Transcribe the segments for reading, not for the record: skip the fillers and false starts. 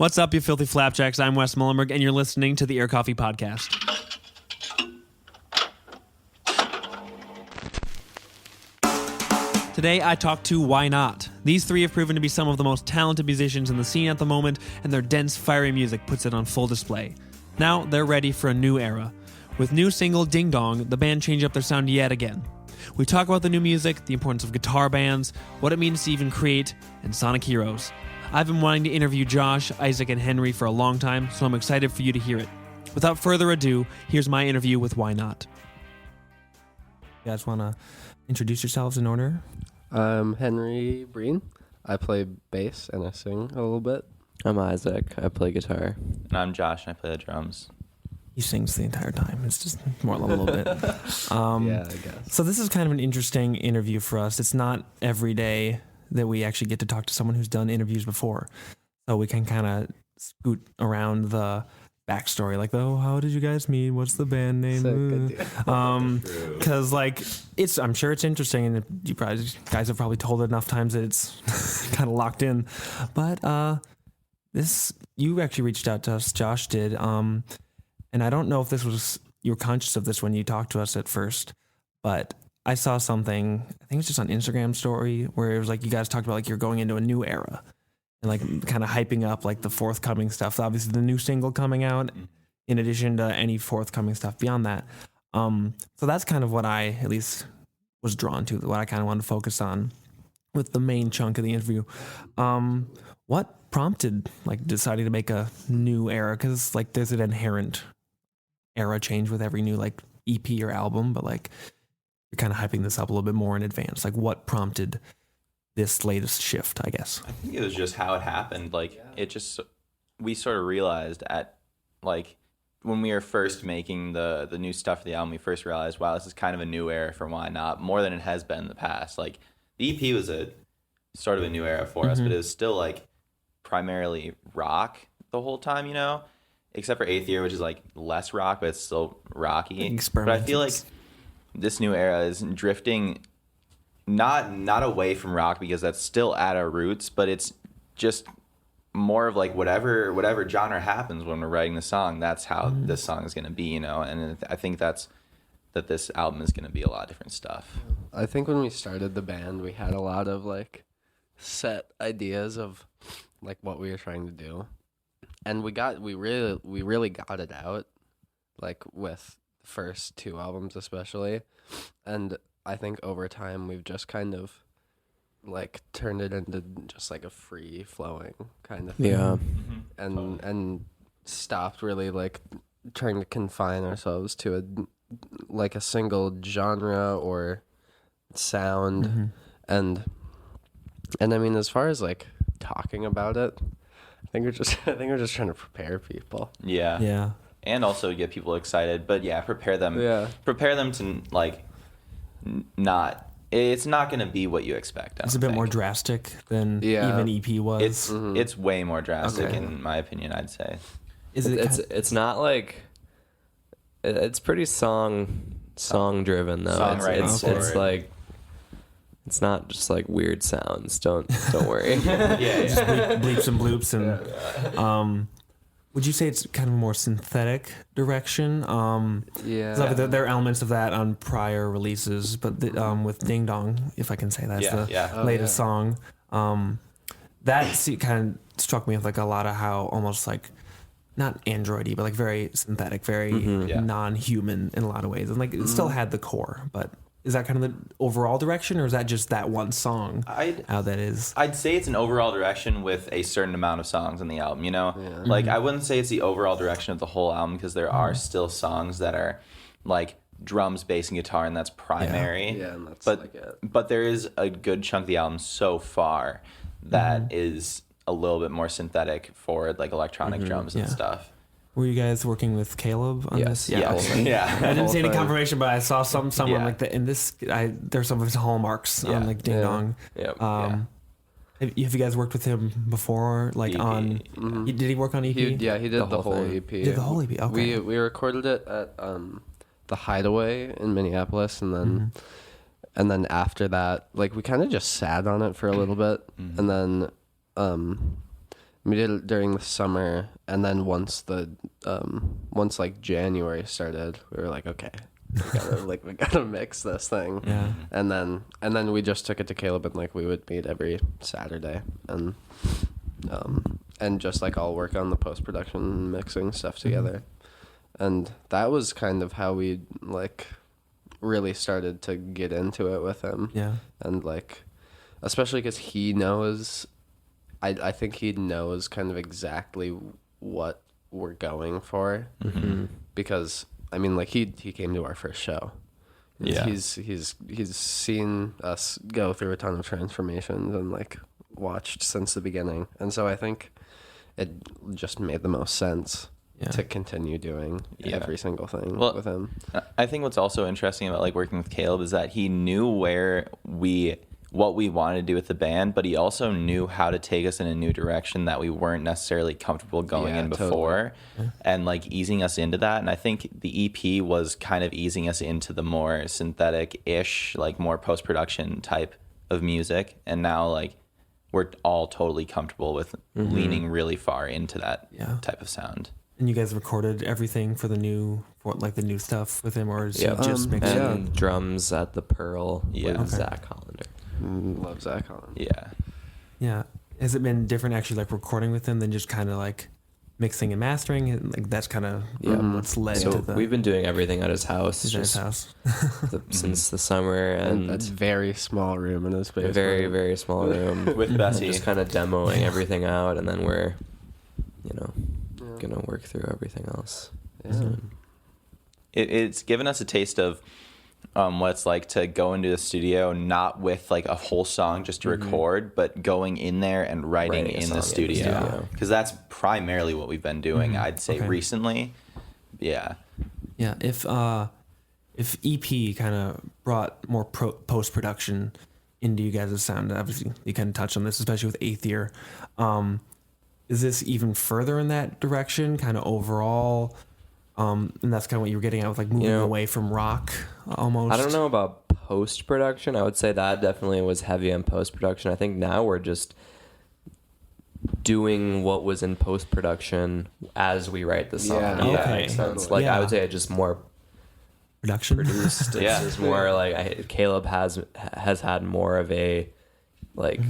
What's up, you filthy flapjacks? I'm Wes Mullenberg, and you're listening to the Air Coffee Podcast. Today, I talked to Why Not. These three have proven to be some of the most talented musicians in the scene at the moment, and their dense, fiery music puts it on full display. Now, they're ready for a new era. With new single Ding Dong, the band changed up their sound yet again. We talk about the new music, the importance of guitar bands, what it means to even create, and Sonic Heroes. I've been wanting to interview Josh, Isaac, and Henry for a long time, so I'm excited for you to hear it. Without further ado, here's my interview with Why Not. You guys want to introduce yourselves in order? I'm Henry Breen. I play bass and I sing a little bit. I'm Isaac. I play guitar. And I'm Josh, and I play the drums. He sings the entire time. It's just more a little bit. Yeah, I guess. So this is kind of an interesting interview for us. It's not every day that we actually get to talk to someone who's done interviews before. So we can kind of scoot around the backstory, like, oh, how did you guys meet? What's the band name? Because I'm sure it's interesting, and you guys have probably told it enough times that it's kind of locked in. But you actually reached out to us, Josh did, and I don't know if this was you were conscious of this when you talked to us at first, but I saw something, I think it's just on Instagram story, where it was like you guys talked about like you're going into a new era and like kind of hyping up like the forthcoming stuff. So obviously the new single coming out in addition to any forthcoming stuff beyond that. So that's kind of what I at least was drawn to, what I kind of wanted to focus on with the main chunk of the interview. What prompted like deciding to make a new era? Because like there's an inherent era change with every new like EP or album, but like you're kind of hyping this up a little bit more in advance. Like what prompted this latest shift, I guess? I think it was just how it happened. We sort of realized at like when we were first making the new stuff for the album, we first realized, wow, this is kind of a new era for Why Not, more than it has been in the past. Like the EP was a sort of a new era for us, but it was still like primarily rock the whole time, you know, except for Eighth Year, which is like less rock, but it's still rocky. But I feel like this new era is drifting not away from rock, because that's still at our roots, but it's just more of like whatever genre happens when we're writing the song, that's how this song is going to be, you know. And I think that this album is going to be a lot of different stuff. I think when we started the band, we had a lot of like set ideas of like what we were trying to do, and we really got it out, like with the first two albums especially. And I think over time we've just kind of like turned it into just like a free flowing kind of thing. Yeah. And stopped really like trying to confine ourselves to a single genre or sound. And I mean, as far as like talking about it, I think we're just trying to prepare people. Yeah. And also get people excited, but prepare them to like it's not going to be what you expect. It's a bit more drastic than even EP was. It's way more drastic in my opinion, I'd say. It's not like it's pretty song driven though. It's like it's not just like weird sounds. Don't worry. Just bleeps and bloops and would you say it's kind of a more synthetic direction? There are elements of that on prior releases, but with Ding Dong, if I can say that's the latest song, that kind of struck me with like a lot of how almost like not androidy, but like very synthetic, very non-human in a lot of ways, and like it still had the core. But is that kind of the overall direction, or is that just that one song? How that is? I'd say it's an overall direction with a certain amount of songs on the album, you know? Yeah. Like, I wouldn't say it's the overall direction of the whole album, because there are still songs that are, like, drums, bass, and guitar, and that's primary. Yeah, and that's but there is a good chunk of the album so far that is a little bit more synthetic for, like, electronic drums and stuff. Were you guys working with Caleb on this? Yeah. I didn't see any confirmation, but I saw someone like that in this. There's some of his hallmarks on like Ding Dong. Have you guys worked with him before? Like EP. Did he work on EP? He did the whole EP. He did the whole EP. Okay. We recorded it at the Hideaway in Minneapolis, and then after that, like we kind of just sat on it for a little bit, and then We did it during the summer, and then once like January started, we were like, okay, we gotta mix this thing. Yeah. And then we just took it to Caleb, and like we would meet every Saturday and just like all work on the post-production mixing stuff together. And that was kind of how we like really started to get into it with him. Yeah. And like, especially because he knows, I think he knows kind of exactly what we're going for. Because I mean, like he came to our first show. Yeah. He's seen us go through a ton of transformations and like watched since the beginning. And so I think it just made the most sense to continue doing every single thing with him. I think what's also interesting about like working with Caleb is that he knew what we wanted to do with the band, but he also knew how to take us in a new direction that we weren't necessarily comfortable going in before, and like easing us into that. And I think the EP was kind of easing us into the more synthetic-ish, like more post-production type of music. And now like we're all totally comfortable with leaning really far into that type of sound. And you guys recorded everything for the new stuff with him, or is he just mixing? And drums at the Pearl with Zach Hollander. Love Zach Holland. Yeah. Has it been different actually like recording with him than just kind of like mixing and mastering? And like that's kind of what's led to the... we've been doing everything at his house. Since the summer, and that's a very small room in his basement. A very, very small room. With Bessie. Just kind of demoing everything out, and then we're, gonna work through everything else. Yeah. It's given us a taste of what it's like to go into the studio, not with like a whole song just to record, but going in there and writing in the studio. Because that's primarily what we've been doing, I'd say, recently. Yeah. Yeah. If EP kind of brought more post-production into you guys' sound, obviously you kind of touched on this, especially with Eighth Year. Is this even further in that direction, kind of overall? And that's kind of what you were getting at with like moving away from rock almost. I don't know about post-production. I would say that definitely was heavy on post-production. I think now we're just doing what was in post-production as we write the song. Yeah. If that makes sense. Like I would say it's just more production produced. It's more like Caleb has had more of a like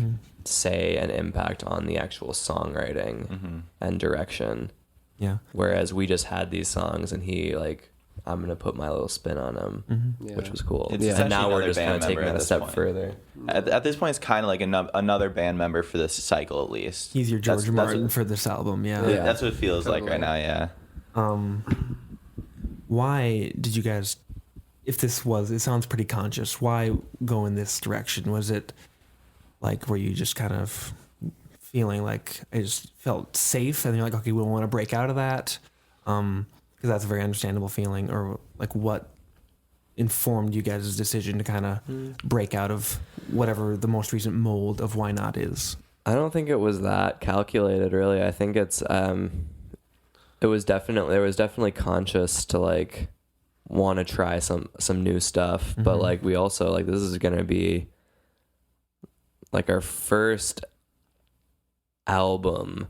say and impact on the actual songwriting and direction. Yeah. Whereas we just had these songs, and he like, I'm gonna put my little spin on them, which was cool. And now we're just kind of taking that a step further. At this point, it's kind of like another band member for this cycle, at least. He's your George Martin for this album. Yeah. That's what it feels like right now. Yeah. Why did you guys? It sounds pretty conscious. Why go in this direction? Was it like, were you just kind of feeling like I just felt safe, and you're like, okay, we don't want to break out of that, because that's a very understandable feeling? Or like, what informed you guys' decision to kind of break out of whatever the most recent mold of Why Not is? I don't think it was that calculated, really. I think it's it was definitely conscious to like want to try some new stuff, but like we also like, this is gonna be like our first album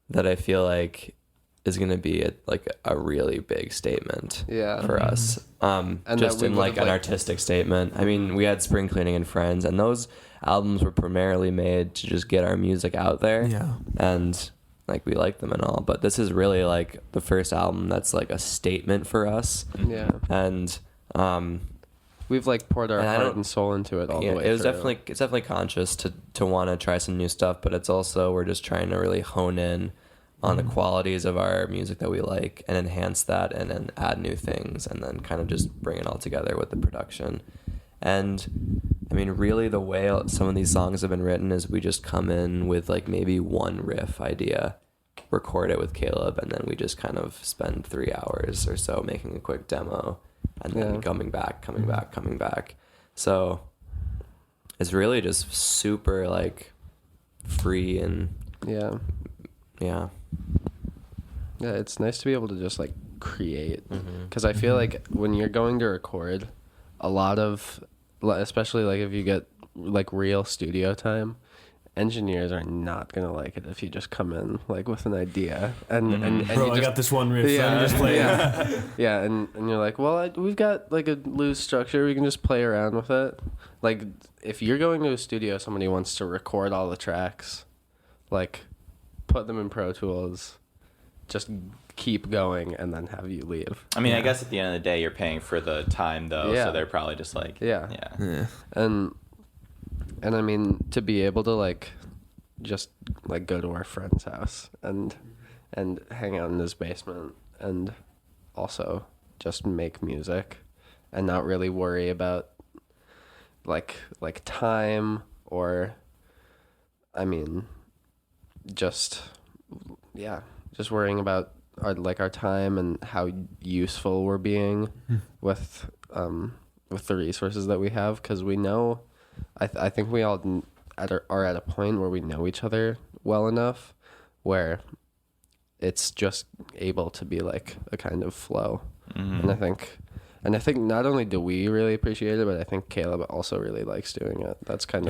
that I feel like is going to be a really big statement for us. And just in like an artistic statement. I mean, we had Spring Cleaning and Friends, and those albums were primarily made to just get our music out there. Yeah. And like we like them and all, but this is really like the first album that's like a statement for us. Yeah. And we've like poured our heart and soul into it all the way it's through. definitely conscious to want to try some new stuff, but it's also, we're just trying to really hone in on the qualities of our music that we like and enhance that, and then add new things, and then kind of just bring it all together with the production. And I mean, really the way some of these songs have been written is we just come in with like maybe one riff idea, record it with Caleb, and then we just kind of spend 3 hours or so making a quick demo, and then coming back. So it's really just super like free, and yeah, it's nice to be able to just like create, because I feel like when you're going to record, a lot of, especially like if you get like real studio time engineers are not gonna like it if you just come in like with an idea and Bro, you I just, got this one riff. yeah, Yeah, just play it. yeah, and you're like, well, we've got like a loose structure. We can just play around with it. Like, if you're going to a studio, somebody wants to record all the tracks, like, put them in Pro Tools, just keep going, and then have you leave. I mean, Yeah. I guess at the end of the day, you're paying for the time, though, Yeah. so they're probably just like, Yeah. Yeah. And I mean, to be able to like just like go to our friend's house and hang out in his basement and also just make music and not really worry about like time or, I mean, just worrying about our time and how useful we're being with the resources that we have, because we know, I think we all are at a point where we know each other well enough where it's just able to be like a kind of flow. And I think not only do we really appreciate it, but I think Caleb also really likes doing it. That's kind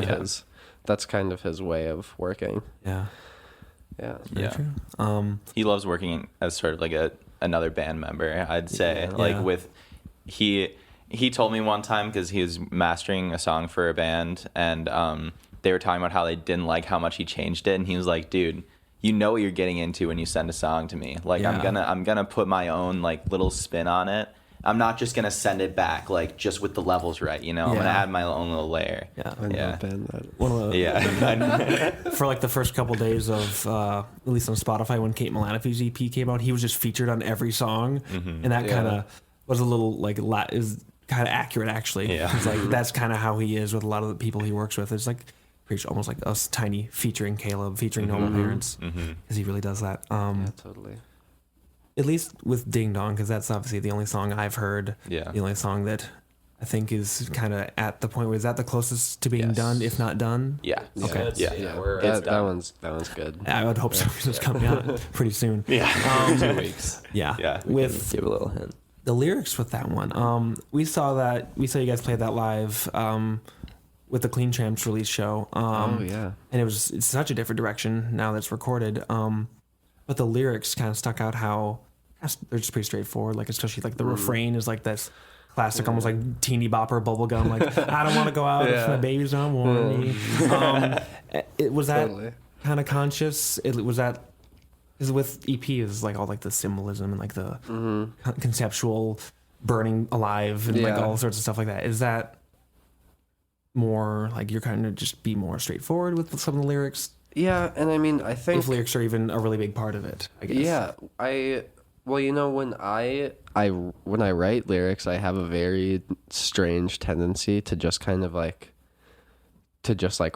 of his way of working. Yeah. Yeah. Very Yeah. true. he loves working as sort of like another band member, I'd say. Yeah. Like Yeah. with he told me one time, because he was mastering a song for a band, and they were talking about how they didn't like how much he changed it, and he was like, dude, you know what you're getting into when you send a song to me. Like, Yeah. I'm gonna put my own like little spin on it. I'm not just gonna send it back like just with the levels right, you know. I'm gonna Yeah. add my own little layer. Yeah. I know Yeah. a band that. One of the, Yeah. for like the first couple days of at least on Spotify when Kate Malanoffy's EP came out, he was just featured on every song, and that Yeah. kind of was a little like is kind of accurate actually. Yeah. It's like that's kind of how he is with a lot of the people he works with. It's like pretty almost like us tiny featuring Caleb, featuring Normal Parents, because he really does that. Yeah, totally. At least with Ding Dong, because that's obviously the only song I've heard. Yeah. The only song that I think is kind of at the point where is that the closest to being Yes. done, if not done. Yeah. Okay. It's- Yeah. we're It's That one's good. I would hope so because it's coming out pretty soon. Yeah. 2 weeks. Yeah. Yeah. With Give a little hint. the lyrics with that one, we saw you guys play that live with the Clean Tramps release show. Oh yeah. And it's such a different direction now that it's recorded. But the lyrics kind of stuck out how they're just pretty straightforward. Like especially like the refrain is like this classic, almost like teeny bopper bubblegum. Like I don't want to go out if my baby's not warm. It was that Totally. kind of conscious. It was that. Because with EP is like all like the symbolism and like the conceptual burning alive and like Yeah. all sorts of stuff like that. Is that more like you're kind of just be more straightforward with some of the lyrics? Yeah, and I mean, I think If lyrics are even a really big part of it, I guess. yeah, well, you know, when I write lyrics, I have a very strange tendency to just kind of like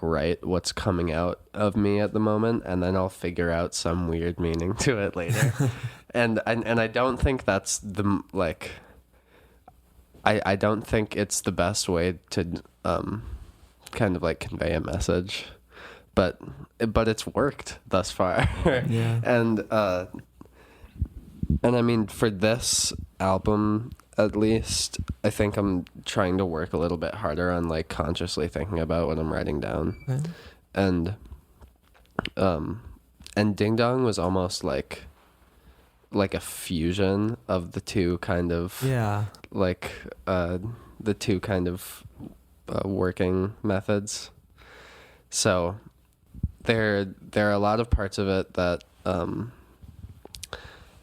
write what's coming out of me at the moment, and then I'll figure out some weird meaning to it later. and I don't think that's the like I don't think it's the best way to kind of like convey a message. But it's worked thus far. Yeah. And I mean, for this album, at least, I think I'm trying to work a little bit harder on like consciously thinking about what I'm writing down. Okay. And Ding Dong was almost like a fusion of the two kind of Yeah. like the two kind of working methods. So there are a lot of parts of it that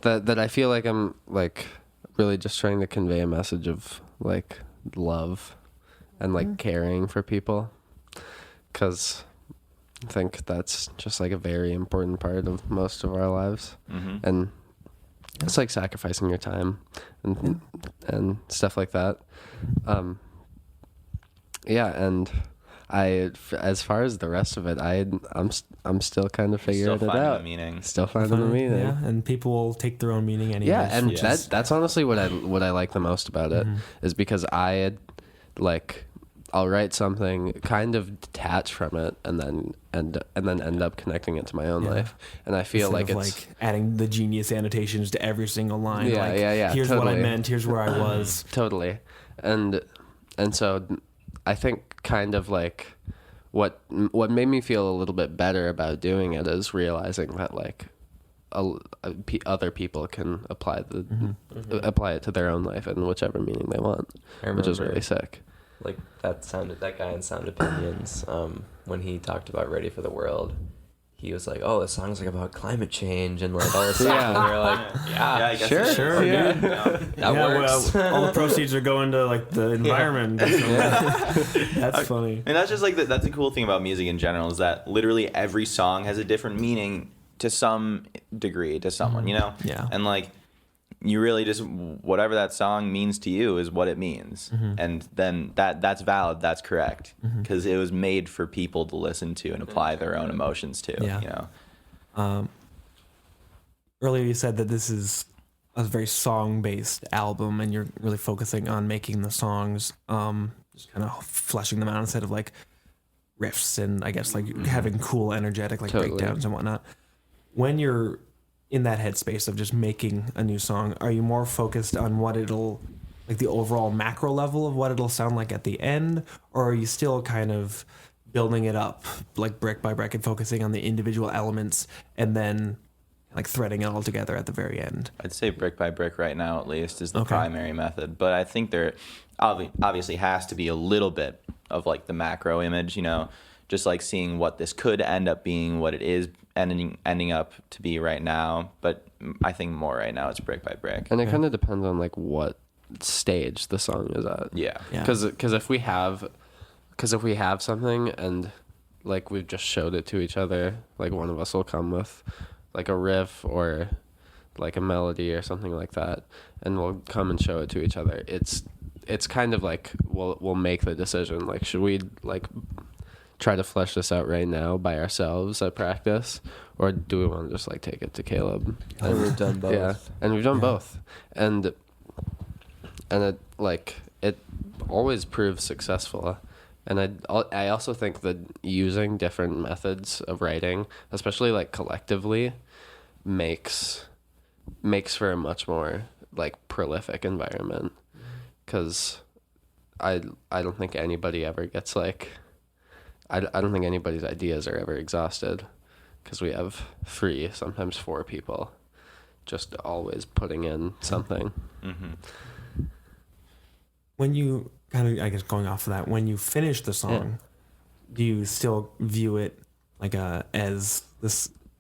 that I feel like I'm like really just trying to convey a message of like love and like caring for people, because I think that's just like a very important part of most of our lives. And it's like sacrificing your time and stuff like that. Yeah, and as far as the rest of it, I'm still kind of figuring Still it finding out. the meaning. Still finding the meaning. Yeah, and people will take their own meaning anyways. Yeah, and Yes. that's honestly what I like the most about it, is because I'll write something kind of detached from it and then end up connecting it to my own Yeah. life, and I feel Instead like of, it's adding the genius annotations to every single line. Yeah, like, yeah, Here's what I totally. meant. Here's where I was. totally, and so I think kind of like what made me feel a little bit better about doing it is realizing that like other people can apply apply it to their own life in whichever meaning they want, which is really sick. Like that guy in Sound Opinions, when he talked about Ready for the World, he was like, "Oh, the song's like about climate change and like all this stuff." And we were like, "Yeah, I guess sure, it's- Sure, yeah. dude. that works." Well, all the proceeds are going to like the environment. That's funny. And that's just like that's the cool thing about music in general is that literally every song has a different meaning to some degree to someone, you know? Yeah. And like you really just whatever that song means to you is what it means. And then that's valid, that's correct because it was made for people to listen to and apply their own emotions to, Yeah. you know. Earlier you said that this is a very song-based album and you're really focusing on making the songs just kind of fleshing them out instead of like riffs and I guess like having cool energetic like Totally. breakdowns and whatnot. When you're in that headspace of just making a new song, are you more focused on what it'll like the overall macro level of what it'll sound like at the end, or are you still kind of building it up like brick by brick and focusing on the individual elements and then like threading it all together at the very end? I'd say brick by brick right now, at least, is the Okay. primary method. But I think there obviously has to be a little bit of like the macro image, you know, just like seeing what this could end up being, what it is ending up to be right now. But I think more right now it's brick by brick. And it kind of depends on like what stage the song is at. Yeah. Yeah. Because if we have something and like we've just showed it to each other, like one of us will come with like a riff or like a melody or something like that, and we'll come and show it to each other. It's kind of like we'll make the decision, like should we like try to flesh this out right now by ourselves at practice, or do we want to just like take it to Caleb? And we've done both. Yeah, and we've done Yeah. both, and it always proves successful. And I also think that using different methods of writing, especially like collectively, makes for a much more like prolific environment. Because I don't think anybody ever gets like, I don't think anybody's ideas are ever exhausted, because we have 3, sometimes 4 people just always putting in something. Mm-hmm. When you kind of, I guess, going off of that, when you finish the song, do you still view it like as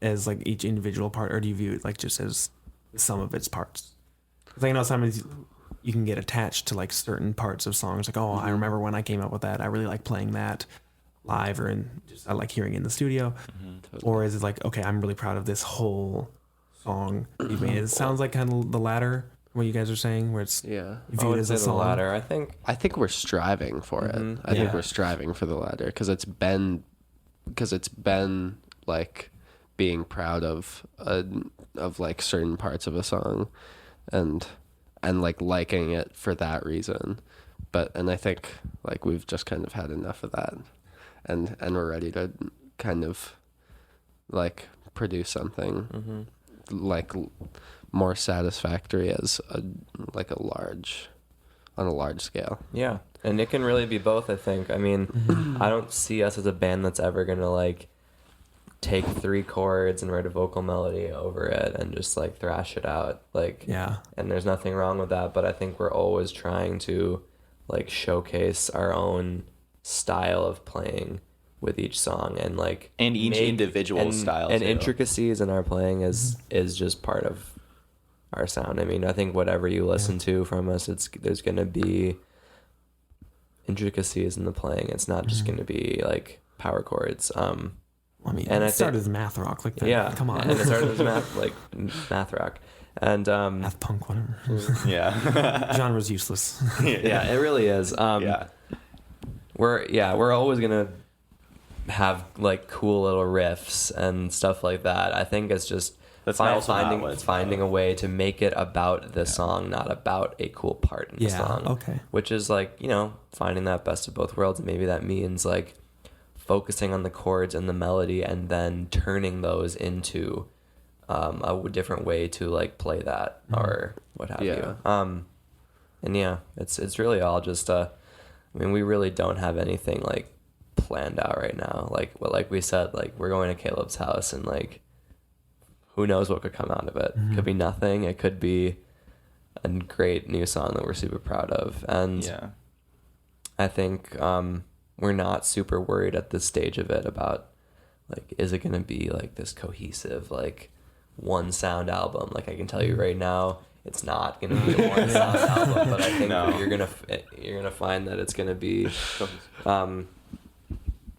like each individual part, or do you view it like just as the sum of its parts? Because I know sometimes you can get attached to like certain parts of songs, like, oh, I remember when I came up with that, I really like playing that live, or I like hearing it in the studio. Or is it like, okay, I'm really proud of this whole song you've made? It sounds like kind of the latter, what you guys are saying, where it's Yeah. you I view it would as say a the song. latter. I think I think we're striving for it. I think Yeah. we're striving for the latter, because it's been like being proud of like certain parts of a song, and like liking it for that reason. And I think like we've just kind of had enough of that, and we're ready to kind of like produce something like more satisfactory as on a large scale. Yeah, and it can really be both, I think. I mean, I don't see us as a band that's ever going to, like, take 3 chords and write a vocal melody over it and just, like, thrash it out. Like, Yeah. and there's nothing wrong with that, but I think we're always trying to, like, showcase our own style of playing with each song, and, like... And each individual style, And too. intricacies in our playing is just part of our sound. I mean, I think whatever you listen to from us, there's gonna be intricacies in the playing. It's not just gonna be like power chords. I mean, and it I started think- as math rock, like that. Yeah, Come on. And it started as math rock, and math punk, whatever. Yeah. Genre's useless. yeah, it really is. Yeah. We're always gonna have like cool little riffs and stuff like that. I think it's just That's also not what it's finding a way to make it about the song, not about a cool part in the Yeah, song. okay. Which is like, you know, finding that best of both worlds. And maybe that means like focusing on the chords and the melody and then turning those into a different way to like play that or what have you. And yeah, it's really all just I mean, we really don't have anything like planned out right now. Like we said, like we're going to Caleb's house, and like who knows what could come out of it. Could be nothing. It could be a great new song that we're super proud of. And Yeah. I think we're not super worried at this stage of it about like, is it going to be like this cohesive, like one sound album? Like I can tell you right now, it's not going to be a one sound album, but I think No. you're going to find that it's going to be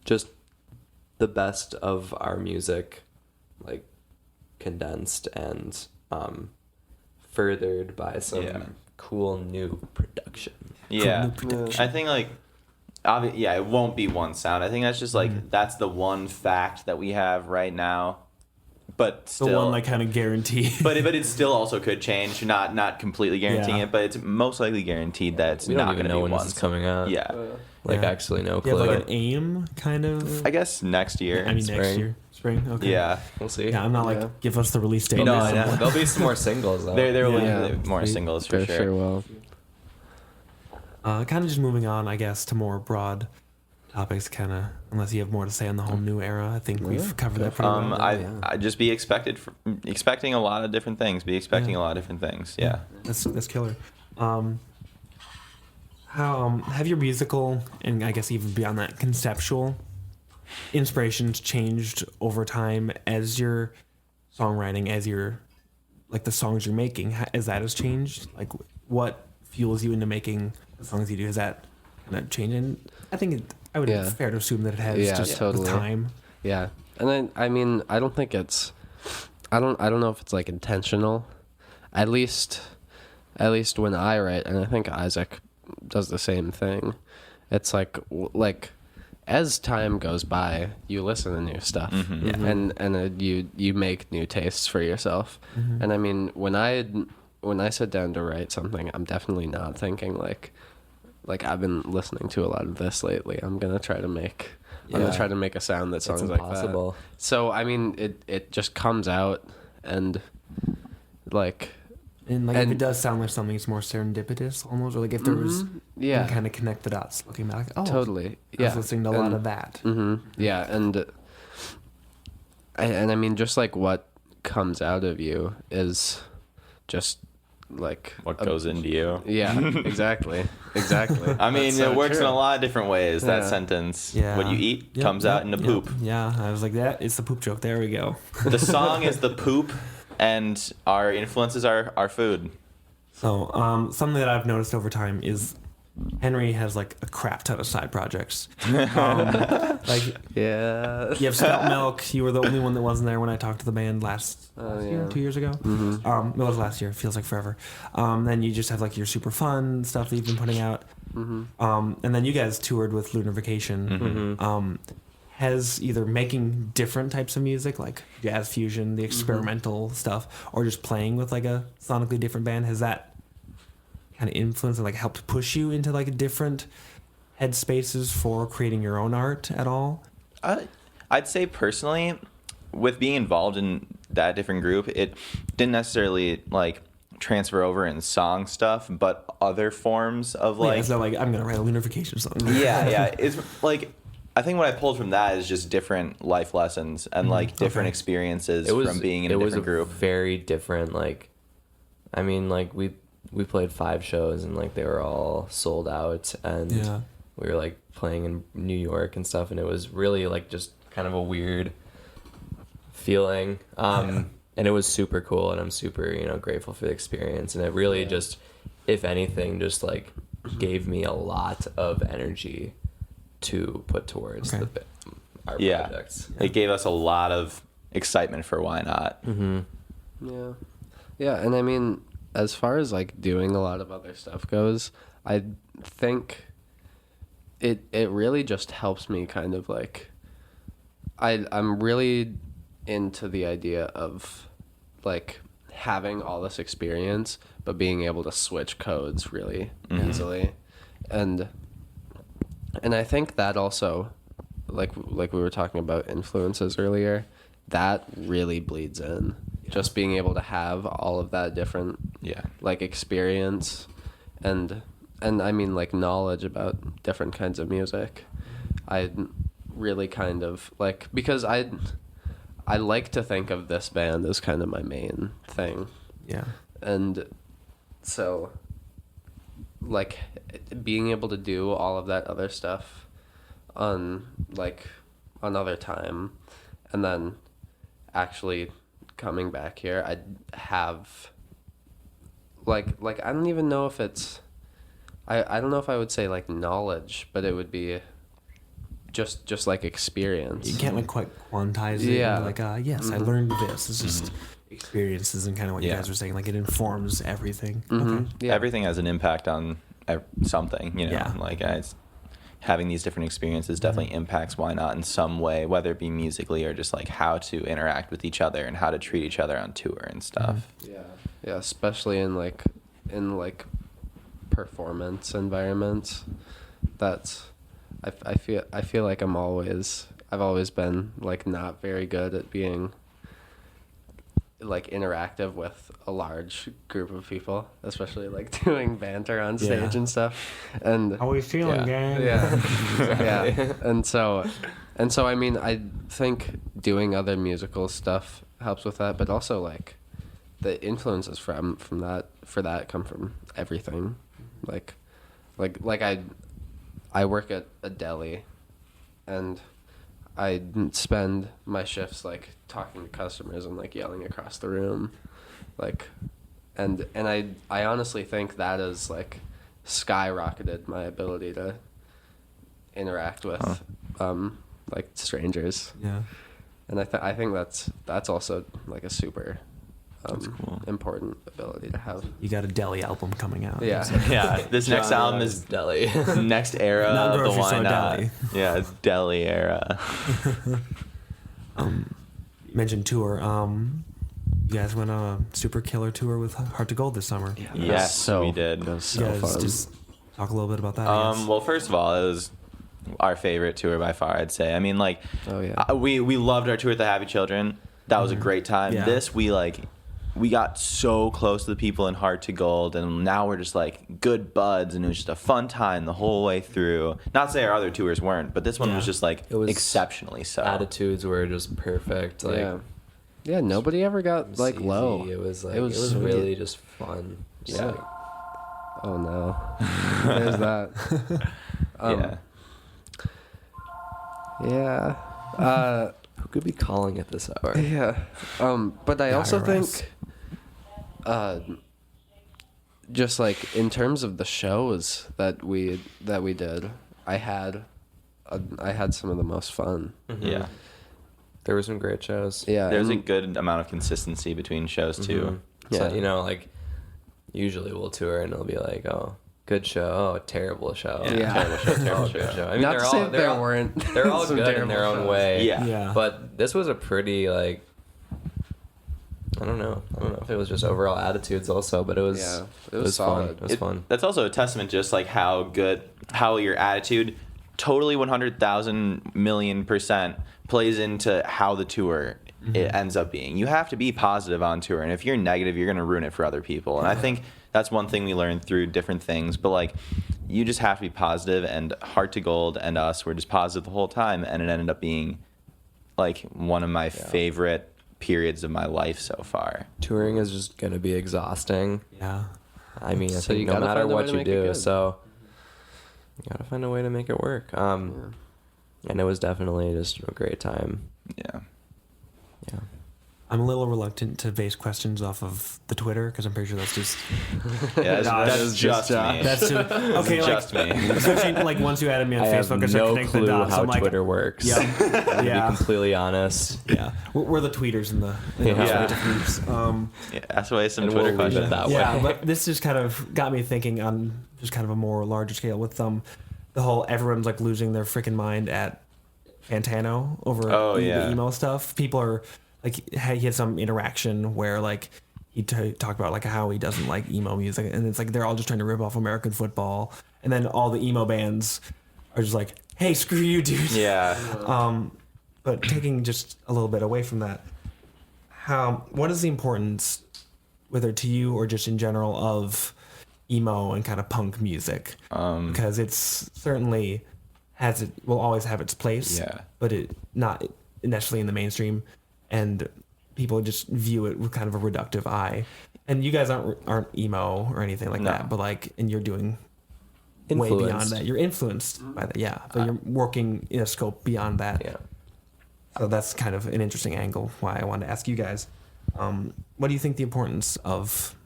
just the best of our music, like condensed and furthered by some cool new production. Yeah. I think like it won't be one sound. I think that's just like that's the one fact that we have right now. But The still, one like kind of guarantee. but it still also could change. Not completely guaranteeing Yeah. it, but it's most likely guaranteed that it's We not don't going even to know be when one. this is coming out. Yeah, Like Yeah. actually no You clue. have like an aim, kind of. I guess next year. I mean, next Spring. year, spring. Okay. Yeah, We'll see. Yeah, I'm not like give us the release date. No, Or I know. something. There'll be some more singles though. there will Yeah. be more We singles for sure. will. Kind of just moving on, I guess, to more broad topics. Kind of, unless you have more to say on the whole new era. I think we've covered that pretty well. I just be expecting a lot of different things. Be expecting a lot of different things. Yeah. That's killer. How have your musical and I guess even beyond that conceptual inspirations changed over time as your songwriting, as your like the songs you're making, as that has changed? Like what fuels you into making the songs you do? Is that kind of changing? I think I would Yeah. it's fair to assume that it has Yeah, just totally. with time. Yeah, and then I mean, I don't think it's, I don't know if it's like intentional. At least when I write, and I think Isaac does the same thing. It's like as time goes by, you listen to new stuff, and you make new tastes for yourself. And I mean, when I sit down to write something, I'm definitely not thinking like I've been listening to a lot of this lately. I'm gonna try to make a sound that sounds It's like that. impossible. So I mean, it just comes out, and like And like if And- it does sound like something, it's more serendipitous almost, or like if there was yeah, kind of connect the dots, looking back. Oh, totally. I Yeah, was listening to a lot And- of that. Yeah, and I mean, just like what comes out of you is just like What goes into you? Yeah, exactly. I mean, That's so it works in true. a lot of different ways. That Yeah. sentence. Yeah. What you eat Yep, comes yep, out in the yep. poop. Yeah, I was like that. It's the poop joke. There we go. The song is the poop, and our influences are our food. So, something that I've noticed over time is Henry has like a crap ton of side projects. Like Yeah. you have Scout Milk. You were the only one that wasn't there when I talked to the band last year, 2 years ago. It was last year. It feels like forever. Then you just have like your super fun stuff that you've been putting out. And then you guys toured with Lunar Vacation. Has either making different types of music like jazz fusion, the experimental stuff, or just playing with like a sonically different band, has that kind of influenced and like helped push you into like different headspaces for creating your own art at all? I'd say personally, with being involved in that different group, it didn't necessarily like transfer over in song stuff, but other forms of Like, like so like I'm gonna write a Lunar Vacation song. yeah. It's like I think what I pulled from that is just different life lessons and like different Okay. experiences from being in a different group. Very different. Like, I mean, like we played 5 shows and like they were all sold out, and Yeah. we were like playing in New York and stuff, and it was really like just kind of a weird feeling. And it was super cool, and I'm super grateful for the experience, and it really just, if anything, just like gave me a lot of energy to put towards Okay. our Yeah. projects. It gave us a lot of excitement for Why Not. Yeah. Yeah, and I mean, as far as like doing a lot of other stuff goes, I think it really just helps me kind of like I'm really into the idea of like having all this experience but being able to switch codes really easily. And I think that also like we were talking about influences earlier, that really bleeds in. Just being able to have all of that different Yeah. like experience and I mean like knowledge about different kinds of music. really kind of like, because I like to think of this band as kind of my main thing. Yeah. And so, like, being able to do all of that other stuff on other time, and then actually coming back here, I'd have, like I don't even know if it's, I don't know if I would say, like, knowledge, but it would be just like experience. You can't, like, quite quantize it. Yeah. Like, yes, I learned this. It's just experiences and kind of what you guys were saying. Like, it informs everything. Okay. Yeah. Everything has an impact on something, you know. Yeah. Like having these different experiences definitely impacts Why Not in some way, whether it be musically or just like how to interact with each other and how to treat each other on tour and stuff. Yeah, especially in performance environments. That's I feel like I've always been like not very good at being like interactive with a large group of people, especially like doing banter on stage and stuff. And How we feeling, gang? yeah. And so I mean, I think doing other musical stuff helps with that, but also like the influences from that come from everything. Like I work at a deli, and I spend my shifts like talking to customers and like yelling across the room, like, and I honestly think that has like skyrocketed my ability to interact with like strangers. Yeah. And I think that's also like a super cool. important ability to have. You got a deli album coming out. Yeah. Yeah, this next album is Deli. next era Not of the grocery Why store Not. deli. Yeah, it's deli era. You mentioned tour. You guys went on a super killer tour with Heart to Gold this summer. Yeah, Yes, we did. That was You so guys fun. just talk a little bit about that. I guess. Well, first of all, it was our favorite tour by far, I'd say. I mean, like, Oh, yeah. we loved our tour at the Happy Children. That was a great time. Yeah. This, we got so close to the people in Heart to Gold, and now we're just like good buds, and it was just a fun time the whole way through. Not to say our other tours weren't, but this one was just like It was exceptionally so. Attitudes were just perfect. Like, yeah, nobody ever it got was like easy. low. It was like It was sweet. really just fun. Just Yeah. like, Oh no, there's that. Yeah. who could be calling at this hour? Yeah. But I also IRS. think, just like in terms of the shows that we did, I had some of the most fun. Yeah. There were some great shows. Yeah. There's a and- good amount of consistency between shows, too. So, Yeah. you know, like usually we'll tour and it'll be like, oh, good show, oh, terrible show, Yeah. terrible show, terrible show. show. I mean, Not they're to all say that they're there all, weren't they're all some good in terrible their own shows. way. Yeah. Yeah. But this was a pretty like, I don't know if it was just overall attitudes also, but it was Yeah, it was fun. solid. It was fun. That's also a testament to just like how your attitude totally 100,000 million % plays into how the tour it ends up being. You have to be positive on tour, and if you're negative, you're going to ruin it for other people. And I think that's one thing we learned through different things, but like you just have to be positive, and Heart to Gold and us were just positive the whole time, and it ended up being like one of my favorite periods of my life so far. Touring is just gonna be exhausting. Yeah. I mean, I So you think no gotta matter find a way what to you make it do, good. so you gotta find a way to make it work. And it was definitely just a great time. Yeah. Yeah. I'm a little reluctant to base questions off of the Twitter because I'm pretty sure that's just Yeah, Josh. that's just me. that's just, okay. Just like, me. especially, like once you added me on I have Facebook, I started no connecting the clue dots. how I'm like, Twitter works. Yeah, To be yeah, completely honest. yeah. We're the tweeters in the Yeah. groups. Yeah, that's why some And Twitter we'll leave questions. it that Yeah, way. but this just kind of got me thinking on just kind of a more larger scale with the whole everyone's like losing their freaking mind at Fantano over the emo stuff. People are like, he had some interaction where like he talked about like how he doesn't like emo music, and it's like they're all just trying to rip off American football, and then all the emo bands are just like, hey, screw you, dude. Yeah. But taking just a little bit away from that, what is the importance, whether to you or just in general, of emo and kind of punk music? Because it's certainly will always have its place. Yeah. But it not necessarily in the mainstream, and people just view it with kind of a reductive eye. And you guys aren't emo or anything like No. that, but like, and you're doing way beyond Influenced. that. You're influenced by that, yeah. So you're working in a scope beyond that. Yeah. So that's kind of an interesting angle. Why I wanted to ask you guys, what do you think the importance of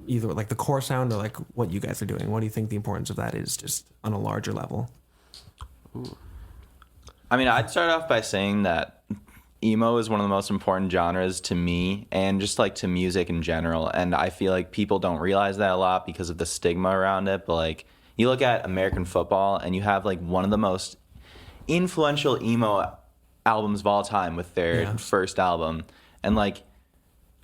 either like the core sound or like what you guys are doing? What do you think the importance of that is, just on a larger level? I mean, I'd start off by saying that emo is one of the most important genres to me and just like to music in general. And I feel like people don't realize that a lot because of the stigma around it. But like, you look at American football and you have like one of the most influential emo albums of all time with their first album. And like,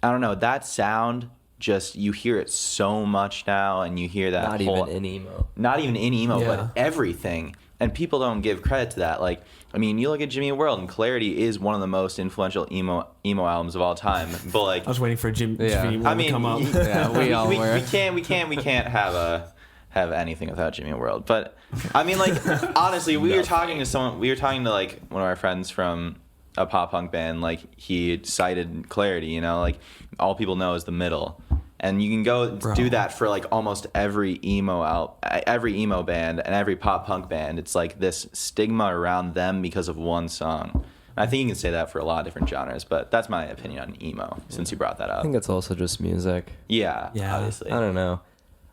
I don't know, that sound, just, you hear it so much now, and you hear that Not whole, even in emo. not even in emo, Yeah. but everything. And people don't give credit to that. Like, I mean, you look at Jimmy World, and Clarity is one of the most influential emo albums of all time. But like, I was waiting for Jimmy Yeah. World I to mean, come up. Yeah, we all were. we can't have anything without Jimmy World. But I mean, like, honestly, we were talking to like one of our friends from a pop punk band. Like, he cited Clarity, you know, like, all people know is The Middle. And you can go do that for like almost every emo band and every pop punk band. It's like this stigma around them because of one song. I think you can say that for a lot of different genres, but that's my opinion on emo, since you brought that I up. think it's also just music. Yeah, Yeah. obviously. I don't know.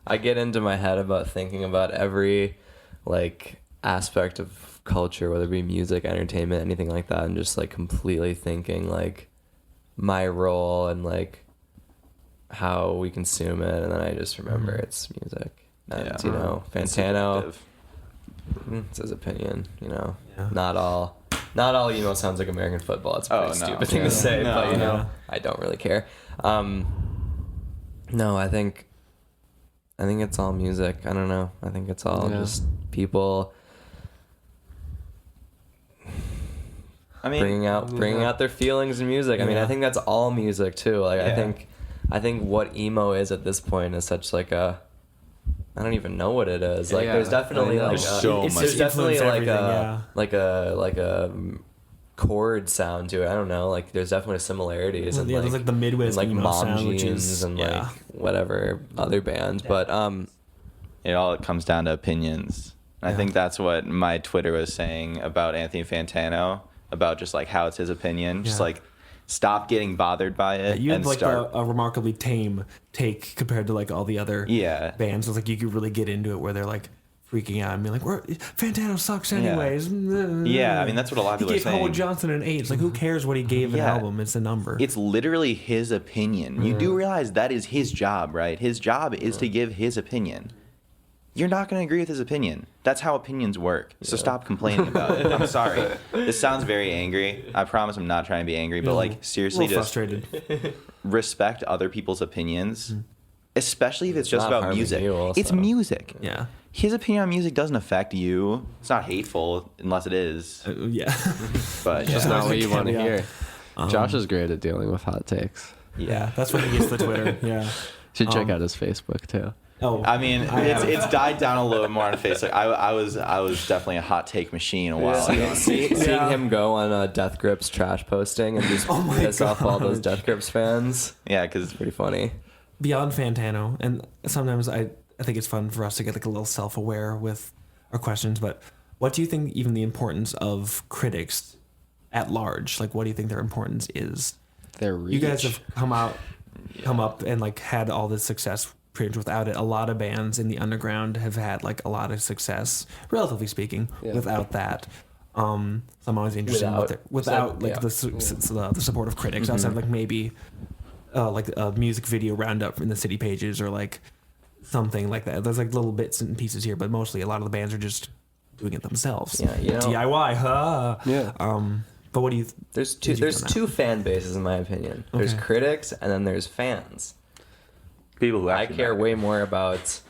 I get into my head about thinking about every like aspect of culture, whether it be music, entertainment, anything like that, and just like completely thinking like my role and like how we consume it, and then I just remember it's music. And Yeah. you know, It's Fantano, subjective. it's his opinion, you know. Yeah. Not all emo sounds like American football. It's a Oh, pretty no. stupid thing Yeah. to say, No, but you know, yeah. I don't really care. No, I think it's all music. I don't know. I think it's all Yeah. just people I mean, bringing out their feelings in music. I mean, Yeah. I think that's all music too. Like Yeah. I think what emo is at this point is such like a, I don't even know what it is. Like Yeah, there's definitely I know. like There's so it's much. there's definitely Influence like everything, like a chord sound to it. I don't know. Like there's definitely similarities Well, and yeah, like there's like the Midwest like emo Mom sound, which Jeans is and like whatever other bands. But it all comes down to opinions. And I think that's what my Twitter was saying about Anthony Fantano, about just like how it's his opinion. Just Yeah. like, stop getting bothered by it you and have like start. a remarkably tame take compared to like all the other Yeah. bands. It's like you could really get into it where they're like freaking out and being like, Fantano sucks anyways. Yeah, I mean, that's what a lot of people He are gave Howard saying. Johnson an 8. It's like, who cares what he gave an Yeah. album? It's a number. It's literally his opinion. You do realize that is his job, right? His job is to give his opinion. You're not going to agree with his opinion. That's how opinions work. So stop complaining about it. I'm sorry. This sounds very angry. I promise I'm not trying to be angry, but like, seriously, a little just frustrated. respect other people's opinions, especially if it's just not about harming music. you also. It's music. Yeah. His opinion on music doesn't affect you. It's not hateful unless it is. Yeah. But That's yeah. not what you want to caveat. hear. Josh is great at dealing with hot takes. Yeah. That's when he gets the Twitter. Yeah. Should check out his Facebook too. Oh. I mean, it's died down a little more on Facebook. I was definitely a hot take machine a while ago. seeing him go on Death Grips trash posting and just piss off all those Death Grips fans. Yeah, because Pretty funny. Beyond Fantano, and sometimes I think it's fun for us to get like a little self-aware with our questions, but what do you think even the importance of critics at large? Like, what do you think their importance is? Their reach. You guys have come up and like had all this success pretty much without it. A lot of bands in the underground have had like a lot of success, relatively speaking, without that. So I'm always interested in without like the support of critics outside of like maybe like a music video roundup in the city pages or like something like that. There's like little bits and pieces here, but mostly a lot of the bands are just doing it themselves. Yeah, you know- DIY, huh? Yeah. But what do you? There's Did you there's do that? two fan bases in my opinion. There's Okay. critics and then there's fans. people who I actually care matter. way more about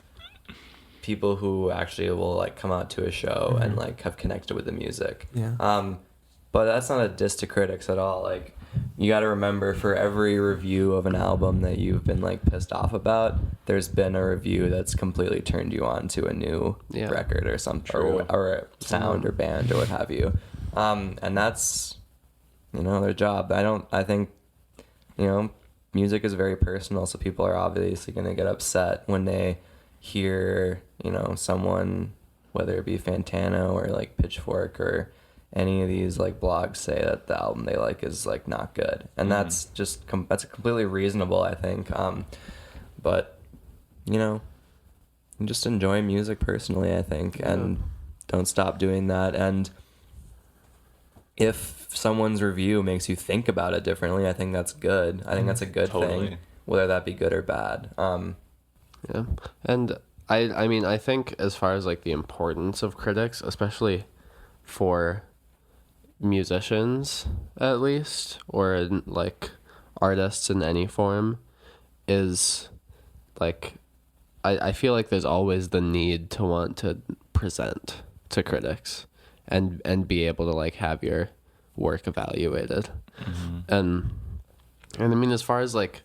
people who actually will like come out to a show and like have connected with the music. Yeah. But that's not a diss to critics at all. Like you got to remember, for every review of an album that you've been like pissed off about, there's been a review that's completely turned you on to a new record or something, or a sound or band or what have you. And that's, their job. I think, music is very personal, so people are obviously going to get upset when they hear, someone, whether it be Fantano or like Pitchfork or any of these like blogs, say that the album they like is like not good, and that's just that's completely reasonable, I think. But just enjoy music personally, I think, and don't stop doing that. And if someone's review makes you think about it differently, I think that's good. I think that's a good thing, whether that be good or bad. Yeah, and I mean, I think as far as like the importance of critics, especially for musicians at least, or like artists in any form, is like I feel like there's always the need to want to present to critics and be able to like have your work evaluated. And I mean, as far as like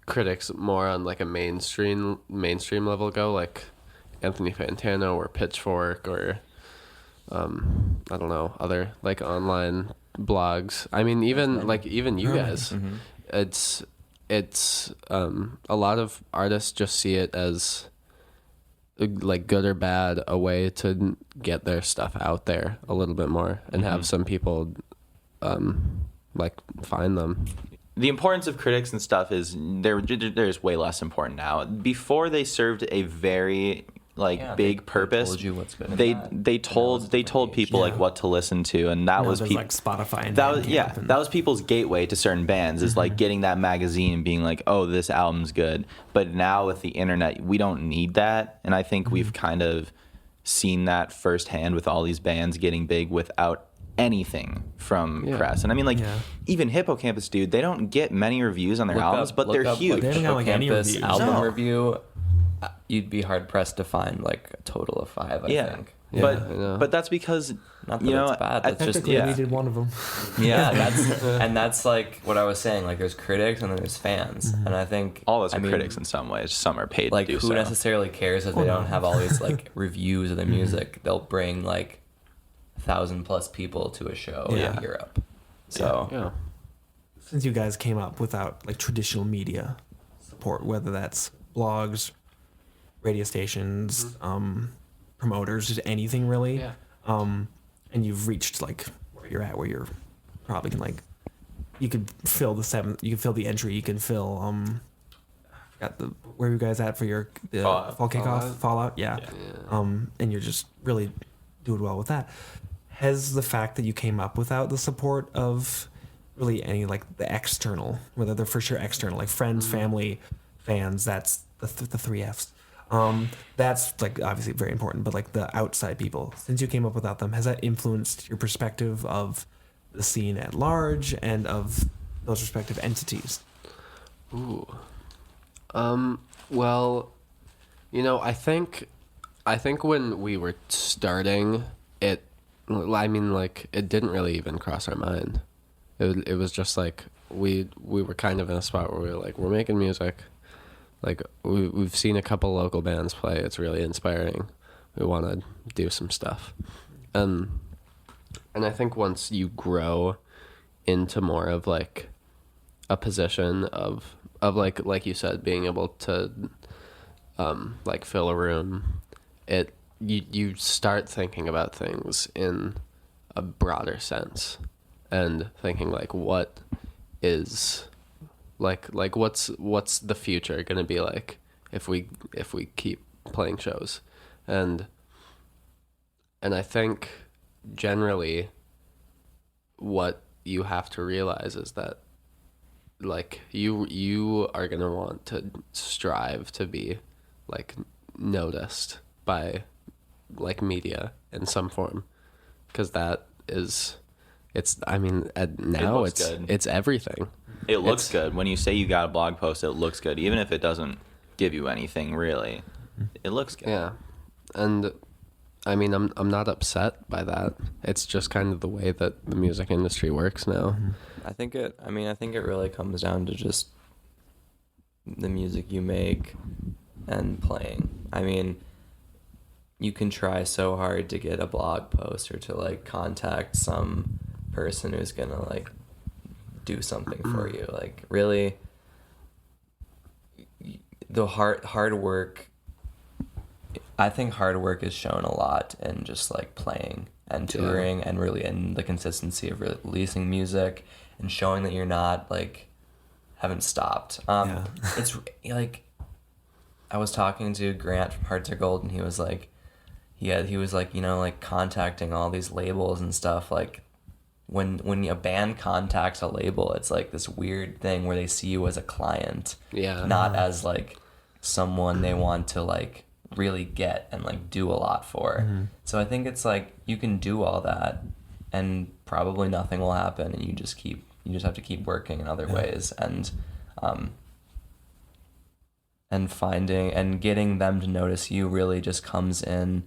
critics more on like a mainstream level go, like Anthony Fantano or Pitchfork or I don't know, other like online blogs. I mean, even you guys, it's a lot of artists just see it as like good or bad, a way to get their stuff out there a little bit more and have some people like find them. The importance of critics and stuff is there's way less important now. Before, they served a very big purpose. They told you what's good. They told people like what to listen to, and that was like Spotify. And that was people's gateway to certain bands, is like getting that magazine and being like, oh, this album's good. But now with the internet, we don't need that, and I think we've kind of seen that firsthand with all these bands getting big without anything from press. And I mean, even Hippocampus, dude, they don't get many reviews on their albums, but they're huge. They haven't got like any Hippocampus reviews. album review, you'd be hard pressed to find like a total of 5, I think. But that's because not that it's bad. That's just we did one of them. That's like what I was saying. Like, there's critics and then there's fans, and I think all of us are critics in some ways. Some are paid like to do so. Who necessarily cares if they don't have all these like reviews of the music? They'll bring like 1,000+ people to a show in Europe. So Since you guys came up without like traditional media support, whether that's blogs, radio stations, promoters, just anything really, and you've reached like where you're at, where you're probably can like, you could fill the entry, you can fill where are you guys at for your fall kickoff, Fallout, and you're just really doing well with that. Has the fact that you came up without the support of really any like the external, whether they're for sure external, like friends, family, fans, that's the 3 Fs. That's like obviously very important, but like the outside people, since you came up without them, has that influenced your perspective of the scene at large and of those respective entities? Ooh. Well, I think when we were starting it, I mean, like, it didn't really even cross our mind. It was just like we were kind of in a spot where we were like, we're making music. Like, we've seen a couple local bands play. It's really inspiring. We want to do some stuff. And I think once you grow into more of like a position of like you said, being able to like fill a room, you start thinking about things in a broader sense and thinking like, what is like what's the future going to be like if we keep playing shows. And I think generally what you have to realize is that like you are going to want to strive to be like noticed by like media in some form, because that is, it's, I mean, now it's everything. It looks good. When you say you got a blog post, it looks good, even if it doesn't give you anything really. It looks good. Yeah. And I mean, I'm not upset by that. It's just kind of the way that the music industry works now. I think it really comes down to just the music you make and playing. I mean, you can try so hard to get a blog post or to like contact some person who's gonna like do something for you. Like really, the hard work. I think hard work is shown a lot in just like playing and touring and really in the consistency of releasing music and showing that you're not like haven't stopped. It's like I was talking to Grant from Heart to Gold and he was like, he was like, you know, like contacting all these labels and stuff. Like when a band contacts a label, it's like this weird thing where they see you as a client, not as like someone they want to like really get and like do a lot for. So I think it's like you can do all that and probably nothing will happen, and you just have to keep working in other ways and finding and getting them to notice you really just comes in